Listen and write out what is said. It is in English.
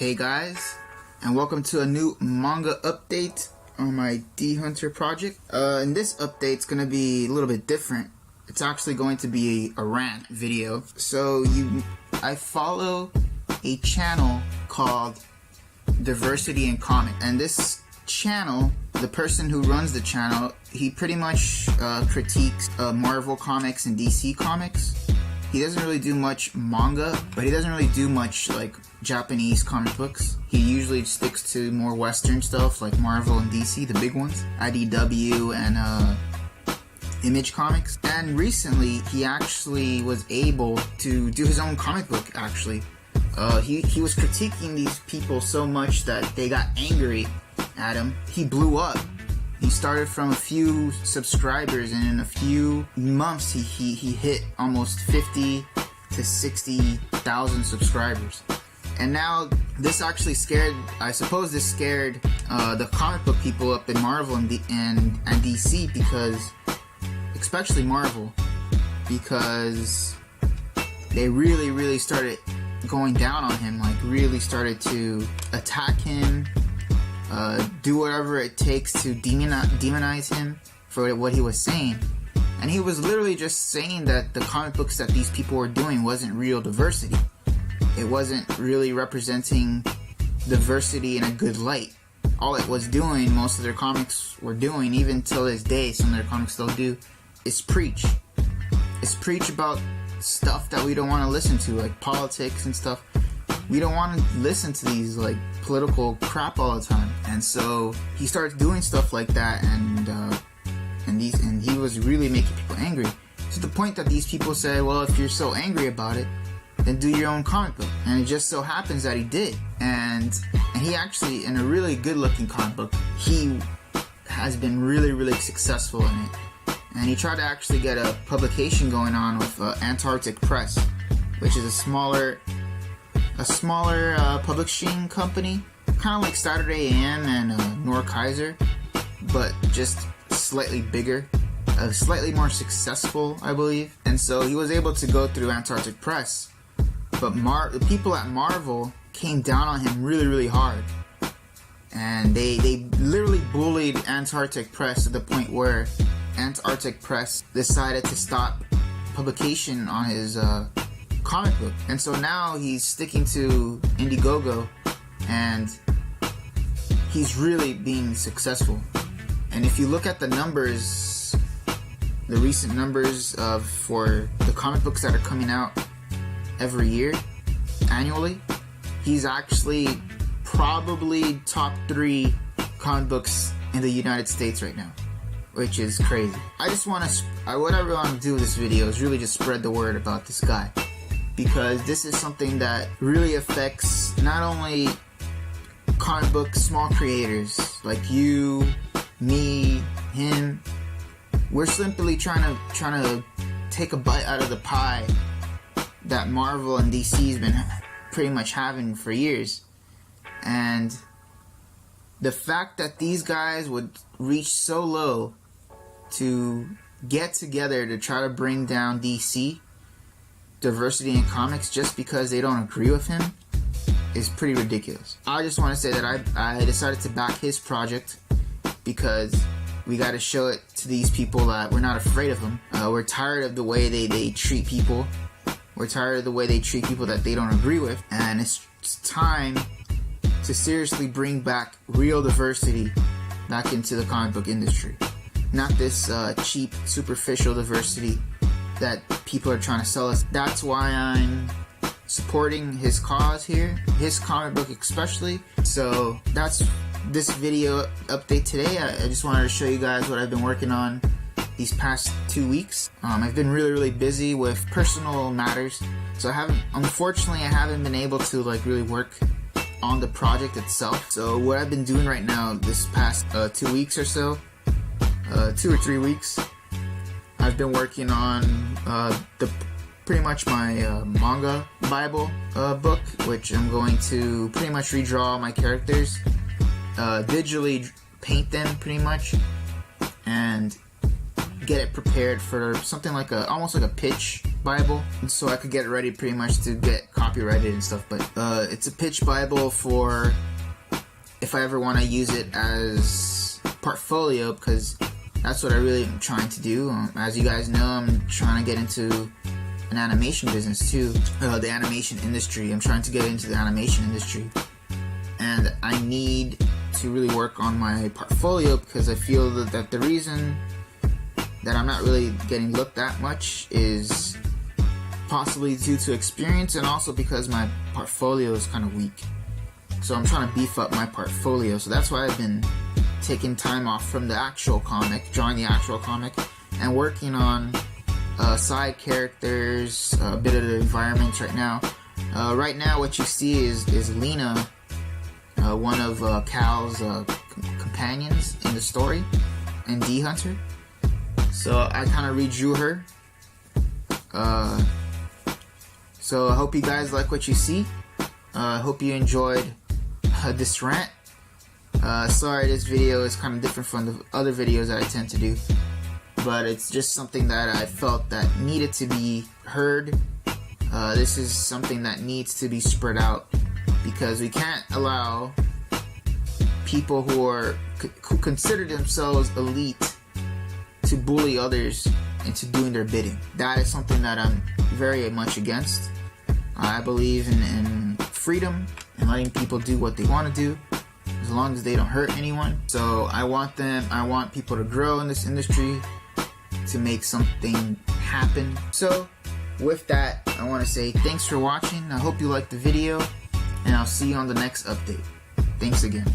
Hey guys, and welcome to a new manga update on my D Hunter project. And this update's gonna be a little bit different. It's actually going to be a rant video. So I follow a channel called Diversity in Comic, and this channel, the person who runs the channel, he pretty much critiques Marvel comics and DC comics. He doesn't really do much manga, but he doesn't really do much like Japanese comic books. He usually sticks to more Western stuff like Marvel and DC, the big ones, IDW and Image Comics. And recently, he actually was able to do his own comic book. Actually, he was critiquing these people so much that they got angry at him. He blew up. He started from a few subscribers, and in a few months he hit almost 50 to 60,000 subscribers. And now this actually scared, I suppose this scared the comic book people up in Marvel and DC, because, especially Marvel, because they really started going down on him, like really started to attack him, do whatever it takes to demonize him for what he was saying. And he was literally just saying that the comic books that these people were doing wasn't real diversity. It wasn't really representing diversity in a good light. All it was doing, most of their comics were doing, even till this day, some of their comics still do, is preach. It's preach about stuff that we don't want to listen to, like politics and stuff. We don't want to listen to these like political crap all the time. And so he starts doing stuff like that, and he was really making people angry, to the point that these people say, well, if you're so angry about it, then do your own comic book. And it just so happens that he did. And he actually, in a really good looking comic book, he has been really successful in it. And he tried to actually get a publication going on with Antarctic Press, which is a smaller publishing company, kind of like Saturday AM and Nor Kaiser, but just slightly bigger, slightly more successful, I believe. And so he was able to go through Antarctic Press, but the people at Marvel came down on him really hard, and they literally bullied Antarctic Press to the point where Antarctic Press decided to stop publication on his comic book. And so now he's sticking to Indiegogo, and he's really being successful. And if you look at the numbers, the recent numbers for the comic books that are coming out every year, annually, he's actually probably top 3 comic books in the United States right now, which is crazy. I just want to, what I really want to do with this video is really just spread the word about this guy, because this is something that really affects not only comic book small creators like you, me, him. We're simply trying to take a bite out of the pie that Marvel and DC's been pretty much having for years. And the fact that these guys would reach so low to get together to try to bring down DC, diversity in comics, just because they don't agree with him, is pretty ridiculous. I just want to say that I decided to back his project because we got to show it to these people that we're not afraid of them. We're tired of the way they treat people. We're tired of the way they treat people that they don't agree with, and it's time to seriously bring back real diversity back into the comic book industry. Not this cheap, superficial diversity that people are trying to sell us. That's why I'm supporting his cause here, his comic book especially. So that's this video update today. I just wanted to show you guys what I've been working on these past 2 weeks. I've been really busy with personal matters, so unfortunately I haven't been able to like really work on the project itself. So what I've been doing right now this past 2 weeks or so, 2 or 3 weeks, I've been working on pretty much my manga Bible book, which I'm going to pretty much redraw my characters, digitally paint them pretty much, and get it prepared for something like almost like a pitch Bible, so I could get ready pretty much to get copyrighted and stuff. But it's a pitch Bible for if I ever want to use it as portfolio, because that's what I really am trying to do. As you guys know, I'm trying to get into an animation business too, the animation industry. I'm trying to get into the animation industry, and I need to really work on my portfolio, because I feel that the reason that I'm not really getting looked at much is possibly due to experience, and also because my portfolio is kind of weak. So I'm trying to beef up my portfolio. So that's why I've been taking time off from the actual comic, drawing the actual comic, and working on side characters, a bit of the environments right now. Right now what you see is Lena, one of Cal's companions in the story, and D Hunter. So I kind of redrew her. So I hope you guys like what you see. I hope you enjoyed this rant. Sorry this video is kind of different from the other videos that I tend to do, but it's just something that I felt that needed to be heard. This is something that needs to be spread out, because we can't allow people who consider themselves elite to bully others into doing their bidding. That is something that I'm very much against. I believe in freedom and letting people do what they want to do, as long as they don't hurt anyone. So I want people to grow in this industry, to make something happen. So with that, I want to say thanks for watching. I hope you liked the video, and I'll see you on the next update. Thanks again.